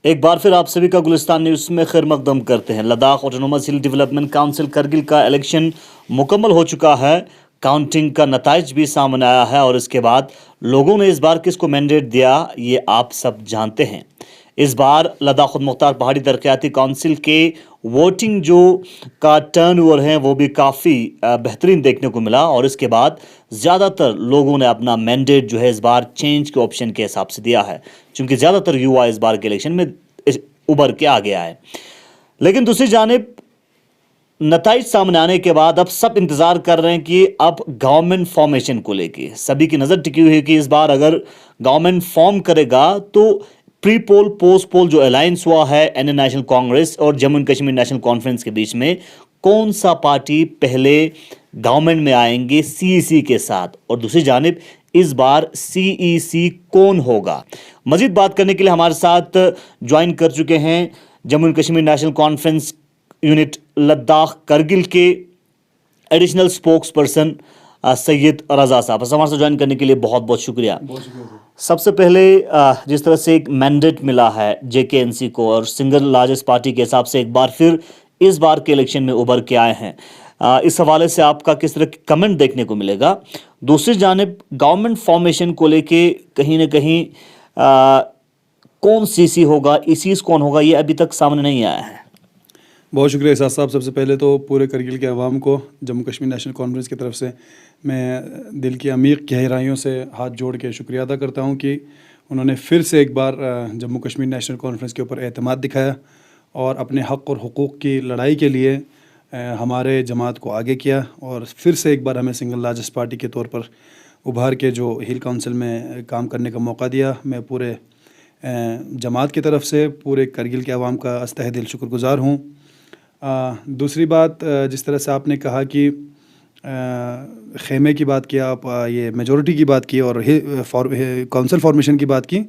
एक बार फिर आप सभी का गुलिस्तान न्यूज़ में खैर मकदम करते हैं। लद्दाख ऑटोनोमस हिल डेवलपमेंट काउंसिल करगिल का इलेक्शन मुकम्मल हो चुका है। काउंटिंग का नताइज भी सामने आया है और इसके बाद लोगों ने इस बार किसको मैंडेट दिया ये आप सब जानते हैं। इस बार लद्दाख खुद मुख्तार पहाड़ी तरक्याती काउंसिल के वोटिंग जो का टर्नओवर है वो भी काफ़ी बेहतरीन देखने को मिला और इसके बाद ज़्यादातर लोगों ने अपना मैंडेट जो है इस बार चेंज के ऑप्शन के हिसाब से दिया है, क्योंकि ज़्यादातर युवा इस बार के इलेक्शन में उभर के आ गया है। लेकिन दूसरी जानिब नताइज सामने आने के बाद अब सब इंतज़ार कर रहे हैं कि अब गवर्नमेंट फॉर्मेशन को लेके सभी की नज़र टिकी हुई है कि इस बार अगर गवर्नमेंट फॉर्म करेगा तो प्री पोल पोस्ट पोल जो अलायंस हुआ है इंडियन नेशनल कांग्रेस और जम्मू एंड कश्मीर नेशनल कॉन्फ्रेंस के बीच में कौन सा पार्टी पहले गवर्नमेंट में आएंगे सीईसी के साथ, और दूसरी जानिब इस बार सीईसी कौन होगा। मजीद बात करने के लिए हमारे साथ ज्वाइन कर चुके हैं Jammu and Kashmir National conference unit Ladakh Kargil के एडिशनल स्पोक्स पर्सन सैयद रजा साहब। हमारे साथ ज्वाइन करने के लिए बहुत बहुत शुक्रिया। सबसे पहले जिस तरह से एक मैंडेट मिला है जेकेएनसी को और सिंगल लार्जेस्ट पार्टी के हिसाब से एक बार फिर इस बार के इलेक्शन में उभर के आए हैं, इस हवाले से आपका किस तरह की कमेंट देखने को मिलेगा। दूसरी जानिब गवर्नमेंट फॉर्मेशन को लेके कहीं ना कहीं कौन सीसी होगा, ईसीस कौन होगा, ये अभी तक सामने नहीं आया है। बहुत शुक्रिया एहसास साहब। सबसे पहले तो पूरे करगिल के अवाम को जम्मू कश्मीर नेशनल कॉन्फ्रेंस की तरफ से मैं दिल की अमीर गहराइयों से हाथ जोड़ के शुक्रिया अदा करता हूं कि उन्होंने फिर से एक बार जम्मू कश्मीर नेशनल कॉन्फ्रेंस के ऊपर एतमाद दिखाया और अपने हक़ और हुकूक़ की लड़ाई के लिए हमारे जमात को आगे किया और फिर से एक बार हमें सिंगल लार्जेस्ट पार्टी के तौर पर उभार के जो हिल काउंसिल में काम करने का मौका दिया। मैं पूरे जमात की तरफ से पूरे करगिल के अवाम का अस्तहे दिल शुक्रगुज़ार हूँ। दूसरी बात, जिस तरह से आपने कहा कि खेमे की बात किया, आप ये मेजॉरिटी की बात की और काउंसिल फॉर्मेशन की बात की,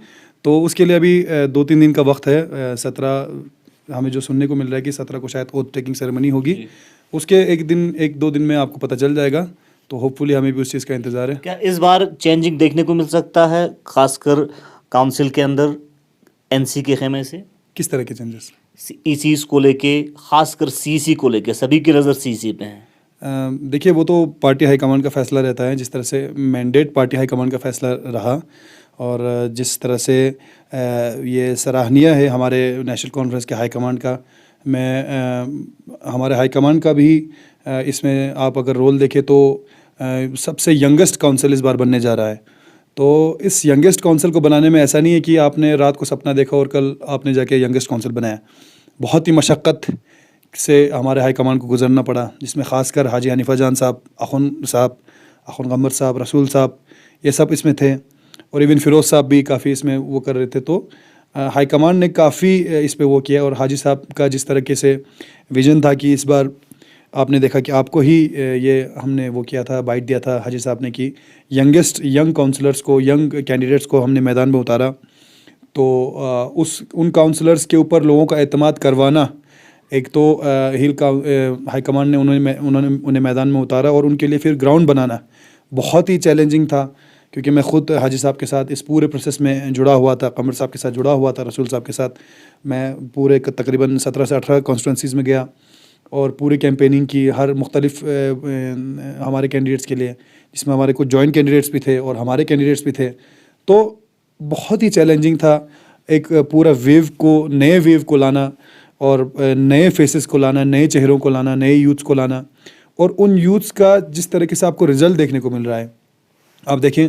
तो उसके लिए अभी 2-3 दिन का वक्त है। 17 हमें जो सुनने को मिल रहा है कि 17 को शायद ओथ टेकिंग सेरेमनी होगी, उसके 1-2 दिन में आपको पता चल जाएगा। तो होपफुली हमें भी उस चीज़ का इंतज़ार है। क्या इस बार चेंजिंग देखने को मिल सकता है, खासकर काउंसिल के अंदर एनसी के खेमे से? किस तरह के चेंजेस? ईसीस को लेके, खासकर सीसी को लेके सभी की नज़र सीसी पे है। देखिए, वो तो पार्टी हाईकमान का फ़ैसला रहता है। जिस तरह से मैंडेट पार्टी हाईकमान का फ़ैसला रहा और जिस तरह से ये सराहनीय है हमारे नेशनल कॉन्फ्रेंस के हाईकमान का। मैं हमारे हाईकमान का भी इसमें आप अगर रोल देखें तो सबसे यंगेस्ट काउंसिल इस बार बनने जा रहा है। तो इस यंगेस्ट काउंसिल को बनाने में ऐसा नहीं है कि आपने रात को सपना देखा और कल आपने जाके यंगेस्ट काउंसिल बनाया। बहुत ही मशक्क़त से हमारे हाई कमान को गुजरना पड़ा, जिसमें ख़ासकर हाजी हनीफ़ा जान साहब, अख़ुन गम्बर साहब, रसूल साहब, ये सब इसमें थे और इवन फ़िरोज़ साहब भी काफ़ी इसमें वो कर रहे थे। तो हाई कमान ने काफ़ी इस पे वो किया और हाजी साहब का जिस तरीके से विज़न था कि इस बार आपने देखा कि आपको ही ये हमने वो किया था, बाइट दिया था हाजी साहब ने कि यंग काउंसलर्स को, यंग कैंडिडेट्स को हमने मैदान में उतारा। तो उन काउंसलर्स के ऊपर लोगों का एतमाद करवाना, एक तो हिल का हाई कमान ने उन्हें मैदान में उतारा और उनके लिए फिर ग्राउंड बनाना बहुत ही चैलेंजिंग था, क्योंकि मैं ख़ुद हाजी साहब के साथ इस पूरे प्रोसेस में जुड़ा हुआ था, कमर साहब के साथ जुड़ा हुआ था, रसूल साहब के साथ। मैं पूरे तकरीबन 17 से 18 कॉन्स्टिट्यूंसीज़ में गया और पूरी कैंपेनिंग की हर मुख्तलिफ हमारे कैंडिडेट्स के लिए, जिसमें हमारे कुछ जॉइंट कैंडिडेट्स भी थे और हमारे कैंडिडेट्स भी थे। तो बहुत ही चैलेंजिंग था एक पूरा नए वेव को लाना और नए फेसेस को लाना, नए चेहरों को लाना, नए यूथ्स को लाना, और उन यूथ्स का जिस तरीके से आपको रिज़ल्ट देखने को मिल रहा है। आप देखें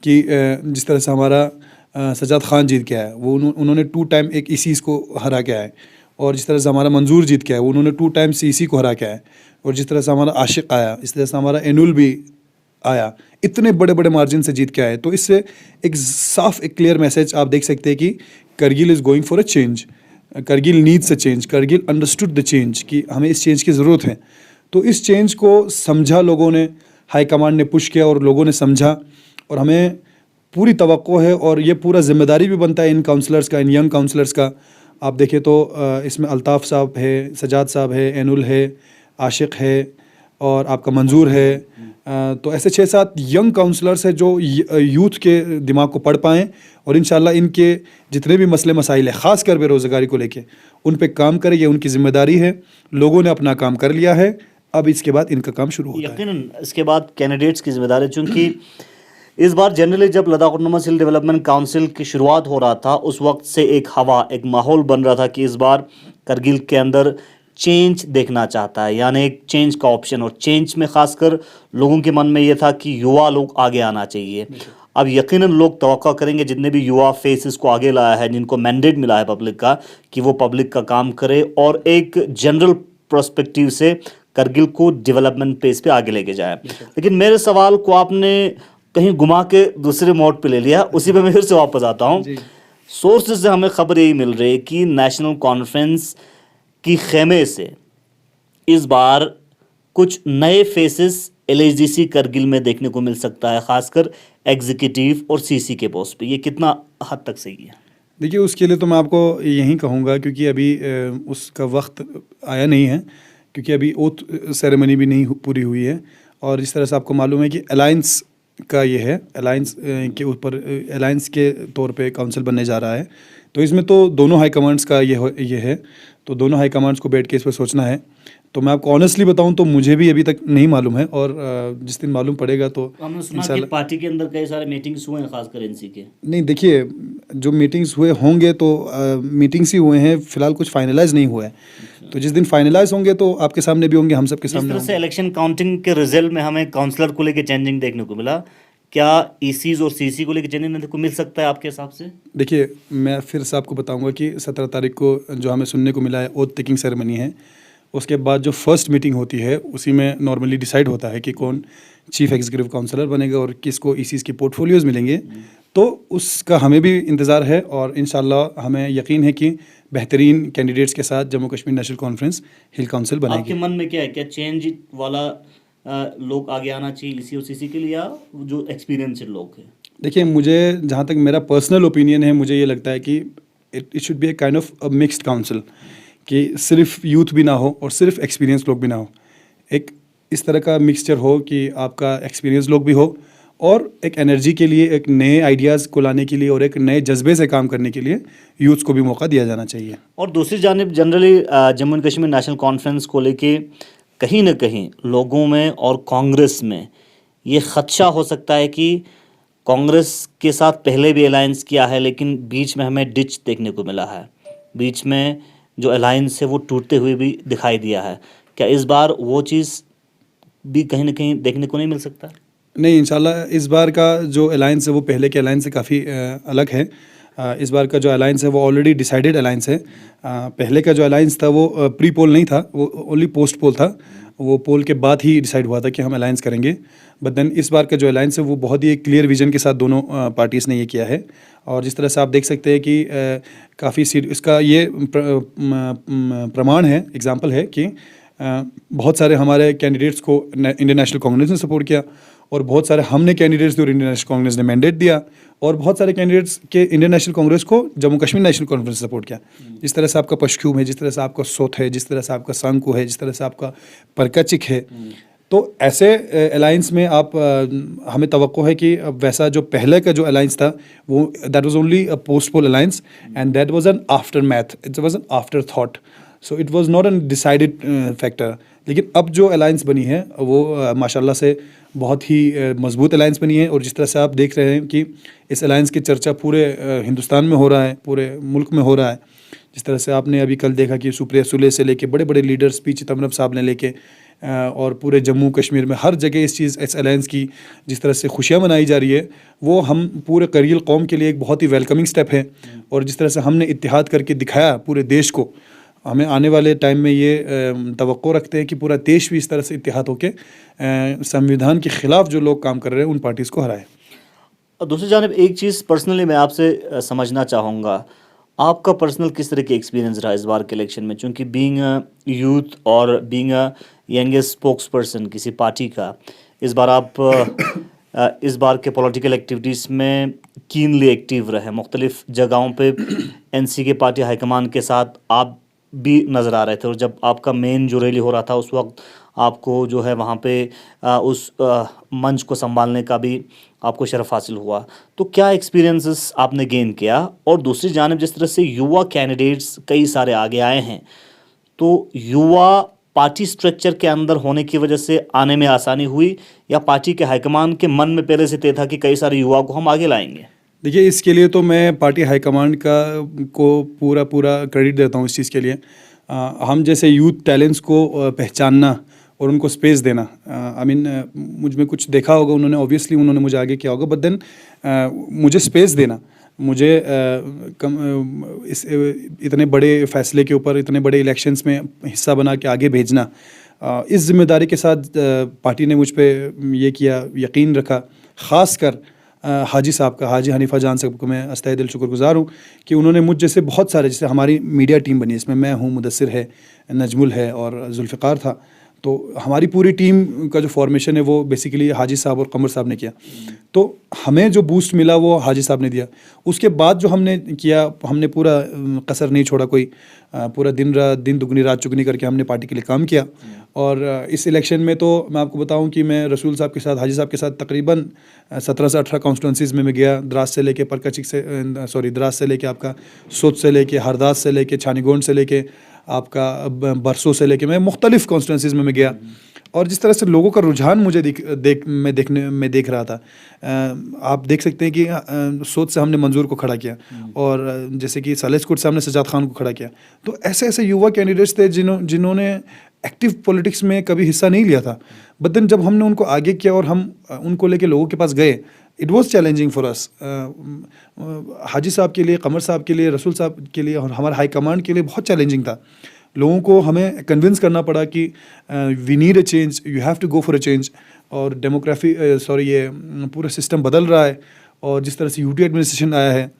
कि जिस तरह से हमारा सजाद खान जीत के आया, वो उन्होंने 2 टाइम एक ईसीस को हरा के आए, और जिस तरह से हमारा मंजूर जीत के आया, उन्होंने 2 टाइम सीसी को हरा के आए, और जिस तरह से हमारा आशिक आया, इस तरह से हमारा एनुल भी आया, इतने बड़े बड़े मार्जिन से जीत के आए। तो इससे एक साफ, एक क्लियर मैसेज आप देख सकते हैं कि Kargil is going for a change, Kargil needs a change, Kargil understood the change कि हमें इस चेंज की ज़रूरत है। तो इस चेंज को समझा लोगों ने, हाई कमांड ने पुश किया और लोगों ने समझा, और हमें पूरी तवक्को है और ये पूरा जिम्मेदारी भी बनता है इन काउंसलर्स का, इन यंग काउंसलर्स का। आप देखें तो इसमें अल्ताफ़ साहब है, सजाद साहब है, एनुल है, आशिक है, और आपका मंजूर है, तो ऐसे 6-7 यंग काउंसलर्स हैं जो यूथ के दिमाग को पढ़ पाएँ और इंशाल्लाह इनके जितने भी मसले मसाइल हैं ख़ासकर बेरोज़गारी को लेके उन पे काम करें। ये उनकी ज़िम्मेदारी है। लोगों ने अपना काम कर लिया है, अब इसके बाद इनका काम शुरू होता है। यकीनन इसके बाद कैंडिडेट्स की जिम्मेदारी, चूंकि इस बार जनरली जब लद्दाख ऑटोनोमस हिल डेवलपमेंट काउंसिल की शुरुआत हो रहा था उस वक्त से एक हवा, एक माहौल बन रहा था कि इस बार करगिल के अंदर चेंज देखना चाहता है, यानी एक चेंज का ऑप्शन, और चेंज में खासकर लोगों के मन में ये था कि युवा लोग आगे आना चाहिए। अब यकीनन लोग तवक्को करेंगे जितने भी युवा फेसेस को आगे लाया है, जिनको मैंडेट मिला है पब्लिक का, कि वो पब्लिक का काम करे और एक जनरल पर्सपेक्टिव से करगिल को डेवलपमेंट पेस पे आगे लेके जाए। लेकिन मेरे सवाल को आपने कहीं घुमा के दूसरे मोड पे ले लिया, उसी पे मैं फिर से वापस आता हूँ। सोर्सेज से हमें खबर यही मिल रही है कि नेशनल कॉन्फ्रेंस की खेमे से इस बार कुछ नए फेसेस एलएचडीसी करगिल में देखने को मिल सकता है, खासकर एग्जीक्यूटिव और सीसी के पोस्ट पे। ये कितना हद तक सही है? देखिए, उसके लिए तो मैं आपको यही कहूँगा क्योंकि अभी उसका वक्त आया नहीं है, क्योंकि अभी ओथ सेरेमनी भी नहीं पूरी हुई है। और जिस तरह से आपको मालूम है कि अलायंस का ये है, अलायंस के ऊपर अलायंस के तौर पे काउंसिल बनने जा रहा है, तो इसमें तो दोनों हाई कमांड्स का ये है, तो दोनों हाई कमांड्स को बैठ के इस पर सोचना है। तो मैं आपको ऑनेस्टली बताऊं तो मुझे भी अभी तक नहीं मालूम है, और जिस दिन मालूम पड़ेगा तो हमने सुना कि पार्टी के अंदर कई सारे मीटिंग्स हुए हैं, खासकर एनसी के। नहीं, देखिए, जो मीटिंग्स हुए होंगे तो मीटिंग्स ही हुए हैं, फिलहाल कुछ फाइनलाइज नहीं हुआ है। तो जिस दिन फाइनलाइज होंगे तो आपके सामने भी होंगे, हम सब के सामने जिस तरह से इलेक्शन काउंटिंग के रिजल्ट में हमें काउंसलर को लेकर चेंजिंग देखने को मिला, क्या ईसीज और सीसी को लेकर चेंजिंग देखने को मिल सकता है आपके हिसाब से? देखिए, मैं फिर से आपको बताऊंगा कि 17 तारीख को जो हमें सुनने को मिला है ओथ टेकिंग सेरेमनी है, उसके बाद जो फर्स्ट मीटिंग होती है उसी में नॉर्मली डिसाइड होता है कि कौन चीफ एग्जीक्यूटिव काउंसलर बनेगा और किसको ईसीज की पोर्टफोलियोज मिलेंगे। तो उसका हमें भी इंतज़ार है और इंशाल्लाह हमें यकीन है कि बेहतरीन कैंडिडेट्स के साथ जम्मू कश्मीर नेशनल कॉन्फ्रेंस हिल काउंसिल बनेगी। आपके मन में क्या है, क्या चेंज वाला लोग आगे आना चाहिए ईसी और सीसी के लिए, या जो एक्सपीरियंस्ड लोग हैं? देखिए, मुझे जहाँ तक मेरा पर्सनल ओपिनियन है, मुझे ये लगता है कि it should be a kind of a mixed council, कि सिर्फ यूथ भी ना हो और सिर्फ एक्सपीरियंस लोग भी ना हो। एक इस तरह का मिक्सचर हो कि आपका एक्सपीरियंस लोग भी हो और एक एनर्जी के लिए, एक नए आइडियाज़ को लाने के लिए और एक नए जज्बे से काम करने के लिए यूथ को भी मौका दिया जाना चाहिए। और दूसरी जानिब generally Jammu and Kashmir National conference को लेके कहीं ना कहीं लोगों में और कांग्रेस में ये खदशा हो सकता है कि कांग्रेस के साथ पहले भी अलायंस किया है, लेकिन बीच में हमें डिच देखने को मिला है, बीच में जो अलायंस है वो टूटते हुए भी दिखाई दिया है। क्या इस बार वो चीज़ भी कहीं ना कहीं देखने को नहीं मिल सकता? नहीं, इंशाल्लाह इस बार का जो अलायंस है वो पहले के अलायंस से काफ़ी अलग है। इस बार का जो अलायंस है वो ऑलरेडी डिसाइडेड अलायंस है। पहले का जो अलायंस था वो प्री पोल नहीं था, वो ओनली पोस्ट पोल था। वो पोल के बाद ही डिसाइड हुआ था कि हम अलायंस करेंगे। बट देन इस बार का जो अलायंस है वो बहुत ही एक क्लियर विजन के साथ दोनों पार्टीज़ ने ये किया है। और जिस तरह से आप देख सकते हैं कि काफ़ी सीट इसका ये प्रमाण है, एग्जाम्पल है कि बहुत सारे हमारे कैंडिडेट्स को इंडियन नेशनल कांग्रेस ने सपोर्ट किया और बहुत सारे हमने कैंडिडेट्स दिए और इंडियन नेशनल कांग्रेस ने मैंडेट दिया, और बहुत सारे कैंडिडेट्स के इंडियन नेशनल कांग्रेस को जम्मू कश्मीर नेशनल कॉन्फ्रेंस ने सपोर्ट किया। जिस तरह से आपका पशक्यूम है, जिस तरह से आपका सोथ है, जिस तरह से आपका सांकू है, जिस तरह से आपका परकाचिक है, तो ऐसे अलायंस में आप हमें तवक्को है कि वैसा जो पहले का जो अलायंस था वो that was only a post poll alliance and that was an after math, it was an after thought, so it was not an decided factor. लेकिन अब जो अलायंस बनी है वो माशाल्लाह से बहुत ही मजबूत अलायंस बनी है। और जिस तरह से आप देख रहे हैं कि इस अलायंस की चर्चा पूरे हिंदुस्तान में हो रहा है, पूरे मुल्क में हो रहा है। जिस तरह से आपने अभी कल देखा कि सुप्रिया सुले से लेके बड़े बड़े लीडर्स, पी चिदम्बरम साहब ने लेके और पूरे जम्मू कश्मीर में हर जगह इस अलायंस की जिस तरह से खुशियाँ मनाई जा रही है, वो हम पूरे करगिल कौम के लिए एक बहुत ही वेलकमिंग स्टेप है। और जिस तरह से हमने इत्तेहाद करके दिखाया पूरे देश को, हमें आने वाले टाइम में ये तवक्को रखते हैं कि पूरा देश भी इस तरह से इत्तेहाद होकर संविधान के ख़िलाफ़ जो लोग काम कर रहे हैं उन पार्टीज़ को हराए। और दूसरी जानिब एक चीज़ पर्सनली मैं आपसे समझना चाहूँगा, आपका पर्सनल किस तरह के एक्सपीरियंस रहा इस बार के इलेक्शन में? चूँकि बीइंग यूथ और बीइंग यंगेस्ट स्पोक्स पर्सन किसी पार्टी का, इस बार आप इस बार के पॉलिटिकल एक्टिविटीज़ में कीनली एक्टिव रहे, मुख्तलिफ़ जगहों पे एनसी के पार्टी हाईकमान के साथ आप भी नज़र आ रहे थे, और जब आपका मेन जो रैली हो रहा था उस वक्त आपको जो है वहाँ पे उस मंच को संभालने का भी आपको शरफ हासिल हुआ। तो क्या एक्सपीरियंसेस आपने गेन किया? और दूसरी जानिब जिस तरह से युवा कैंडिडेट्स कई सारे आगे आए हैं, तो युवा पार्टी स्ट्रक्चर के अंदर होने की वजह से आने में आसानी हुई, या पार्टी के हाईकमान के मन में पहले से तय था कि कई सारे युवाओं को हम आगे लाएंगे? देखिए, इसके लिए तो मैं पार्टी हाईकमांड को पूरा क्रेडिट देता हूँ इस चीज़ के लिए। हम जैसे यूथ टैलेंट्स को पहचानना और उनको स्पेस देना, आई मीन मुझ में कुछ देखा होगा उन्होंने, ऑब्वियसली उन्होंने मुझे आगे किया होगा, बट देन मुझे स्पेस देना, मुझे इतने बड़े फैसले के ऊपर, इतने बड़े इलेक्शंस में हिस्सा बना के आगे भेजना, इस जिम्मेदारी के साथ पार्टी ने मुझ पे ये किया, यकीन रखा। ख़ास कर हाजी साहब का, हाजी हनीफ़ा जान साहब को मैं अस्तहे दिल शुक्रगुज़ार हूँ कि उन्होंने मुझ जैसे बहुत सारे, जैसे हमारी मीडिया टीम बनी, इसमें मैं हूँ, मुदस्सिर है, नजमुल है और जुल्फ़िकार था, तो हमारी पूरी टीम का जो फॉर्मेशन है वो बेसिकली हाजी साहब और कमर साहब ने किया। तो हमें जो बूस्ट मिला वो हाजी साहब ने दिया। उसके बाद जो हमने किया, हमने पूरा कसर नहीं छोड़ा कोई, पूरा दिन दुगनी रात चुगनी करके हमने पार्टी के लिए काम किया। और इस इलेक्शन में तो मैं आपको बताऊं कि मैं रसूल साहब के साथ, हाजी साहब के साथ तकरीबन 17 से 18 कॉन्स्टिट्यूंसीज़ में मैं गया। द्रास से लेके परकचिक से, द्रास से लेके आपका सोच से लेके हरदास से लेके छानीगोंड से लेके आपका बरसों से लेके मैं मुख्तलिफ़ कॉन्स्टिट्यूंसीज़ में मैं गया। और जिस तरह से लोगों का रुझान मुझे देख रहा था, आप देख सकते हैं कि सोच से हमने मंजूर को खड़ा किया, और जैसे कि सालेस्कुट से हमने सजाद खान को खड़ा किया। तो ऐसे ऐसे युवा कैंडिडेट्स थे जिन्होंने एक्टिव पॉलिटिक्स में कभी हिस्सा नहीं लिया था, बट देन जब हमने उनको आगे किया और हम उनको लेके लोगों के पास गए, it was challenging for us. हाजी साहब के लिए, कमर साहब के लिए, रसूल साहब के लिए और हमारे हाई कमांड के लिए बहुत चैलेंजिंग था। लोगों को हमें कन्विंस करना पड़ा कि we need a change, you have to go for a change. और ये पूरा सिस्टम बदल रहा है, और जिस तरह से यूटी एडमिनिस्ट्रेशन आया है,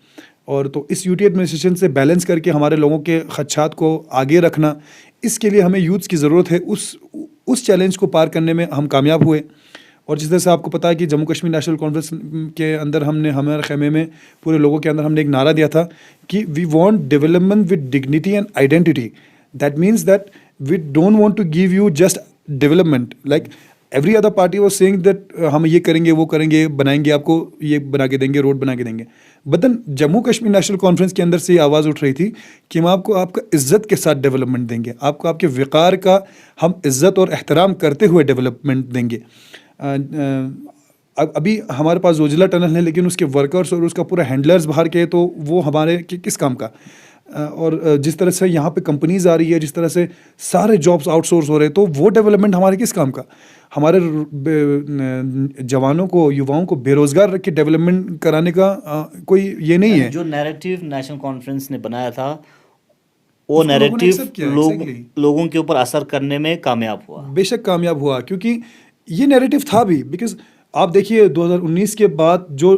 और तो इस यूटी एडमिनिस्ट्रेशन से बैलेंस करके हमारे लोगों के खदशात को आगे रखना, इसके लिए हमें यूथ्स की ज़रूरत है। उस चैलेंज को पार करने में हम कामयाब हुए। और जिस तरह से आपको पता है कि जम्मू कश्मीर नेशनल कॉन्फ्रेंस के अंदर हमारे खेमे में पूरे लोगों के अंदर हमने एक नारा दिया था कि we want development with dignity and identity. That means that we don't want to give you just development, like every other party was saying that हम ये करेंगे, वो करेंगे, बनाएंगे, आपको ये बना के देंगे, रोड बना के देंगे। बट देन जम्मू कश्मीर नेशनल कॉन्फ्रेंस के अंदर से ये आवाज़ उठ रही थी कि हम आपको आपका इज़्ज़त के साथ डेवलपमेंट देंगे, आपको आपके वक़ार का हम इज़्ज़त और एहतराम करते हुए डेवलपमेंट देंगे। अभी हमारे पास जोजिला टनल है, लेकिन उसके वर्कर्स और उसका पूरा हैंडलर्स बाहर के, तो वो हमारे किस काम का। और जिस तरह से यहाँ पे कंपनीज आ रही है, जिस तरह से सारे जॉब्स आउटसोर्स हो रहे हैं, तो वो डेवलपमेंट हमारे किस काम का। हमारे जवानों को, युवाओं को बेरोज़गार रख के डेवलपमेंट कराने का कोई ये नहीं है। जो नैरेटिव नेशनल कॉन्फ्रेंस ने बनाया था, वो नैरेटिव लोगों के ऊपर असर करने में कामयाब हुआ। बेशक कामयाब हुआ, क्योंकि ये नैरेटिव था भी। बिकॉज आप देखिए 2019 के बाद जो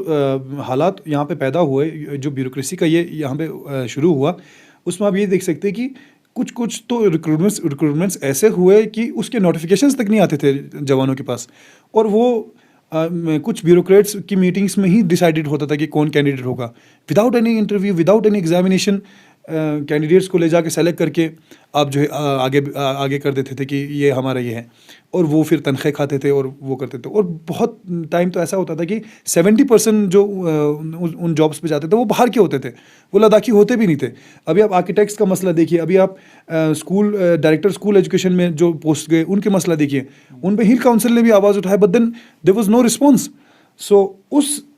हालात यहाँ पे पैदा हुए, जो ब्यूरोक्रेसी का ये यहाँ पे शुरू हुआ, उसमें आप ये देख सकते हैं कि कुछ तो रिक्रूटमेंट्स ऐसे हुए कि उसके नोटिफिकेशंस तक नहीं आते थे जवानों के पास, और वो कुछ ब्यूरोक्रेट्स की मीटिंग्स में ही डिसाइडेड होता था कि कौन कैंडिडेट होगा, without any interview, without any examination. Candidates को ले जाके सेलेक्ट करके आप जो है आगे कर देते थे कि ये हमारा ये है, और वो फिर तनख्वाह खाते थे और वो करते थे। और बहुत टाइम तो ऐसा होता था कि 70% जो उन जॉब्स पे जाते थे वो बाहर के होते थे, वो लद्दाखी होते भी नहीं थे। अभी आप आर्किटेक्ट्स का मसला देखिए, अभी आप डायरेक्टर स्कूल एजुकेशन में जो पोस्ट गए उनके मसला देखिए, उन पर हिल काउंसिल ने भी आवाज़ उठाया, but then there was no response. So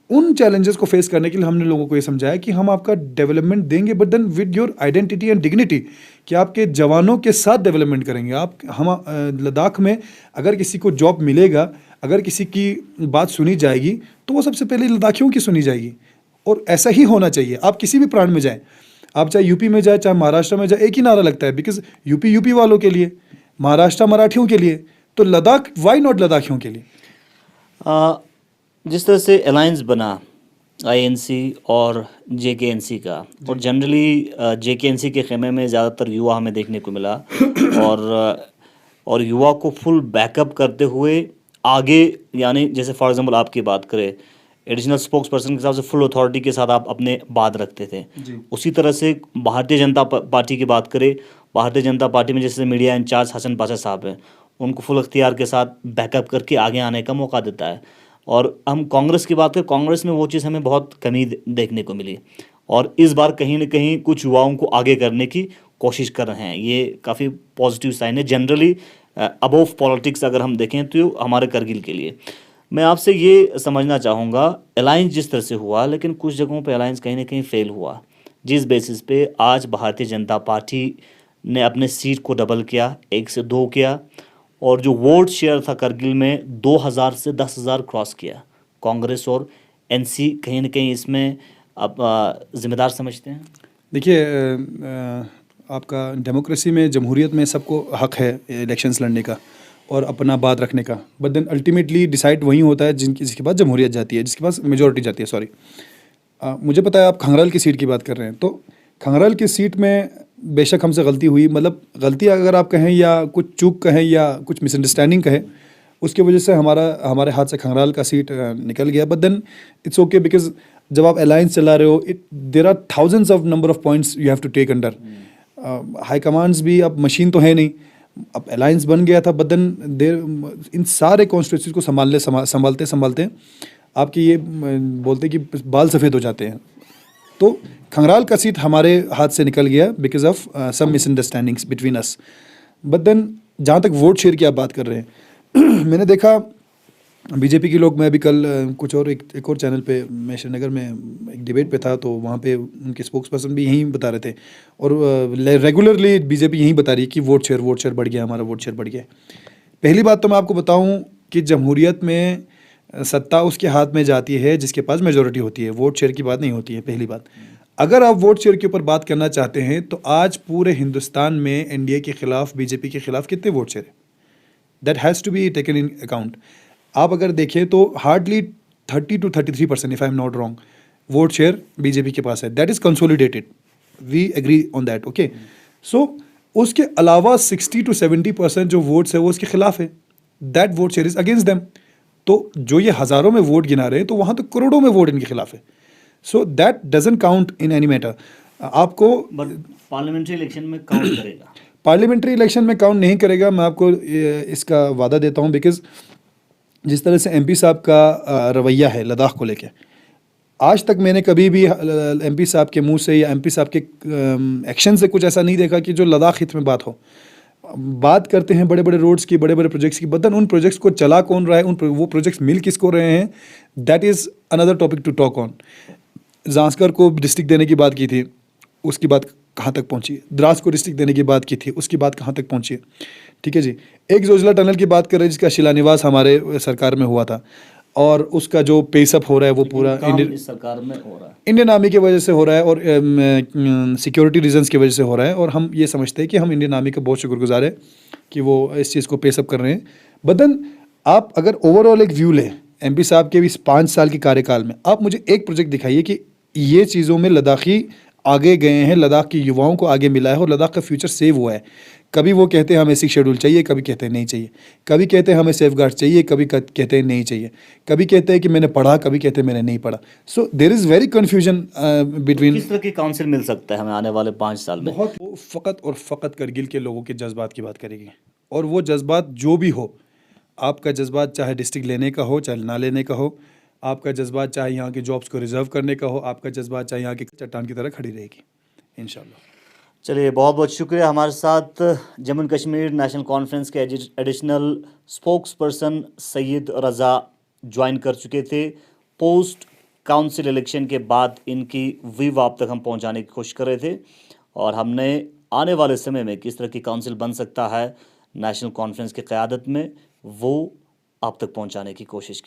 उन चैलेंजेस को फेस करने के लिए हमने लोगों को ये समझाया कि हम आपका डेवलपमेंट देंगे, but then with your identity and dignity, कि आपके जवानों के साथ डेवलपमेंट करेंगे। हम लद्दाख में अगर किसी को जॉब मिलेगा, अगर किसी की बात सुनी जाएगी, तो वो सबसे पहले लद्दाखियों की सुनी जाएगी। और ऐसा ही होना चाहिए। आप किसी भी प्रांत में जाएँ, आप चाहे यूपी में जाए, चाहे महाराष्ट्र में जाए, एक ही नारा लगता है, बिकॉज यूपी वालों के लिए, महाराष्ट्र मराठियों के लिए, तो लद्दाख वाई नॉट लद्दाखियों के लिए। जिस तरह से अलायंस बना आईएनसी और जेकेएनसी का, और जनरली जेकेएनसी के खेमे में ज़्यादातर युवा हमें देखने को मिला, और युवा को फुल बैकअप करते हुए आगे, यानी जैसे फॉर एग्जांपल आपकी बात करें, एडिशनल स्पोक्स पर्सन के हिसाब से फुल अथॉरिटी के साथ आप अपने बात रखते थे। उसी तरह से भारतीय जनता पार्टी की बात करें, भारतीय जनता पार्टी में जैसे मीडिया इंचार्ज हसन पाशा साहब हैं, उनको फुल अख्तियार के साथ बैकअप करके आगे आने का मौका देता है। और हम कांग्रेस की बात करें, कांग्रेस में वो चीज़ हमें बहुत कमी देखने को मिली, और इस बार कहीं ना कहीं कुछ युवाओं को आगे करने की कोशिश कर रहे हैं। ये काफ़ी पॉजिटिव साइन है जनरली अबोव पॉलिटिक्स अगर हम देखें तो हमारे करगिल के लिए। मैं आपसे ये समझना चाहूँगा, अलायंस जिस तरह से हुआ, लेकिन कुछ जगहों पे अलायंस कहीं ना कहीं फेल हुआ, जिस बेसिस पे आज भारतीय जनता पार्टी ने अपने सीट को डबल किया, 1 से 2 किया, और जो वोट शेयर था करगिल में 2000 से 10,000 क्रॉस किया। कांग्रेस और एनसी कहीं ना कहीं इसमें अब जिम्मेदार समझते हैं। देखिए, आपका डेमोक्रेसी में, जमहूरियत में सबको हक है इलेक्शंस लड़ने का और अपना बात रखने का, बट देन अल्टीमेटली डिसाइड वही होता है जिसके पास जमहूरियत जाती है, जिसके पास मेजोरिटी जाती है। सॉरी, मुझे पता है आप खंगराल की सीट की बात कर रहे हैं, तो खंगराल की सीट में बेशक हमसे गलती हुई, मतलब गलती अगर आप कहें या कुछ चूक कहें या कुछ मिसअंडरस्टैंडिंग कहें, उसकी वजह से हमारे हाथ से खंगराल का सीट निकल गया। But then it's okay, because जब आप अलायंस चला रहे हो, there are thousands of number of points you have to take under. High commands भी अब मशीन तो है नहीं, अब अलायंस बन गया था, बट देन देर इन सारे कॉन्स्टिट्यूंसीज को संभालते संभालते आपकी ये बोलते कि बाल सफ़ेद हो जाते हैं। तो खंगराल का सीट हमारे हाथ से निकल गया because of some misunderstandings between us. But then जहाँ तक वोट शेयर की आप बात कर रहे हैं मैंने देखा बीजेपी के लोग, मैं अभी कल कुछ और एक और चैनल पे, मैं श्रीनगर में एक डिबेट पे था, तो वहाँ पे उनके स्पोक्स पर्सन भी यही बता रहे थे, और रेगुलरली बीजेपी यही बता रही है कि वोट शेयर बढ़ गया, हमारा वोट शेयर बढ़ गया। पहली बात तो मैं आपको बताऊँ कि जमहूरियत में सत्ता उसके हाथ में जाती है जिसके पास मेजोरिटी होती है, वोट शेयर की बात नहीं होती है। पहली बात, अगर आप वोट शेयर के ऊपर बात करना चाहते हैं तो आज पूरे हिंदुस्तान में एनडीए के खिलाफ, बीजेपी के खिलाफ कितने वोट शेयर है, that has to be taken in account. आप अगर देखें तो hardly 30 to 33%, if I am not wrong, vote share BJP के पास है। That is consolidated, we agree on that, okay. So उसके अलावा 60 to 70% जो वोट्स है वो उसके खिलाफ है, that vote share is against them. तो जो ये हज़ारों में वोट गिना रहे हैं, तो वहाँ तो करोड़ों में वोट इनके खिलाफ है। So that doesn't count in any matter. आपको पार्लियामेंट्री इलेक्शन में काउंट करेगा, पार्लियामेंट्री इलेक्शन में काउंट नहीं करेगा, मैं आपको इसका वादा देता हूँ, बिकॉज जिस तरह से एमपी साहब का रवैया है लद्दाख को लेके, आज तक मैंने कभी भी एमपी साहब के मुंह से या एमपी साहब के एक्शन से कुछ ऐसा नहीं देखा कि जो लद्दाख हित में बात हो। बात करते हैं बड़े बड़े रोड्स की, बड़े बड़े प्रोजेक्ट्स की, बदन उन प्रोजेक्ट्स को चला कौन रहा है, वो प्रोजेक्ट्स मिल किसको रहे हैं, that is another topic to talk on. Zanskar को डिस्ट्रिक्ट देने की बात की थी, उसकी बात कहाँ तक पहुँची? द्रास को डिस्ट्रिक्ट देने की बात की थी, उसकी बात कहाँ तक पहुँची? ठीक है जी। एक जोजिला टनल की बात कर रहे हैं जिसका शिलान्यास हमारे सरकार में हुआ था, और उसका जो पेसअप हो रहा है वो पूरा इंडियन सरकार में हो रहा है, इंडियन आर्मी की वजह से हो रहा है और सिक्योरिटी रीजंस की वजह से हो रहा है। और हम ये समझते हैं कि हम इंडियन आर्मी का बहुत शुक्रगुजार है कि वो इस चीज़ को पेसअप कर रहे हैं। बदन आप अगर ओवरऑल एक व्यू लें एमपी साहब के 5 साल के कार्यकाल में, आप मुझे एक प्रोजेक्ट दिखाइए कि ये चीज़ों में लद्दाखी आगे गए हैं, लद्दाख के युवाओं को आगे मिला है और लद्दाख का फ्यूचर सेव हुआ है। कभी वो कहते हैं हमें 6 शेड्यूल चाहिए, कभी कहते हैं नहीं चाहिए, कभी कहते हैं हमें सेफगार्ड चाहिए, कभी कहते हैं नहीं चाहिए, कभी कहते हैं कि मैंने पढ़ा, कभी कहते हैं मैंने नहीं पढ़ा। So there is very confusion between. किस तरह की काउंसिल मिल सकता है हमें आने वाले 5 साल में? बहुत, वो फ़कत और फ़कत करगिल के लोगों के जज्बात की बात करेगी, और वो जज्बात जो भी हो, आपका जज्बात चाहे डिस्ट्रिक्ट लेने का हो चाहे ना लेने का हो, आपका जज्बात चाहे यहाँ के जॉब्स को रिजर्व करने का हो, आपका जज्बात चाहे यहाँ की चट्टान की तरह खड़ी रहेगी इंशाल्लाह। चलिए, बहुत बहुत शुक्रिया। हमारे साथ जम्मू एंड कश्मीर नेशनल कॉन्फ्रेंस के एडिशनल स्पोक्स पर्सन सैयद रज़ा ज्वाइन कर चुके थे। पोस्ट काउंसिल इलेक्शन के बाद इनकी व्यू आप तक हम पहुंचाने की कोशिश कर रहे थे, और हमने आने वाले समय में किस तरह की काउंसिल बन सकता है नेशनल कॉन्फ्रेंस की क़यादत में, वो आप तक पहुंचाने की कोशिश की।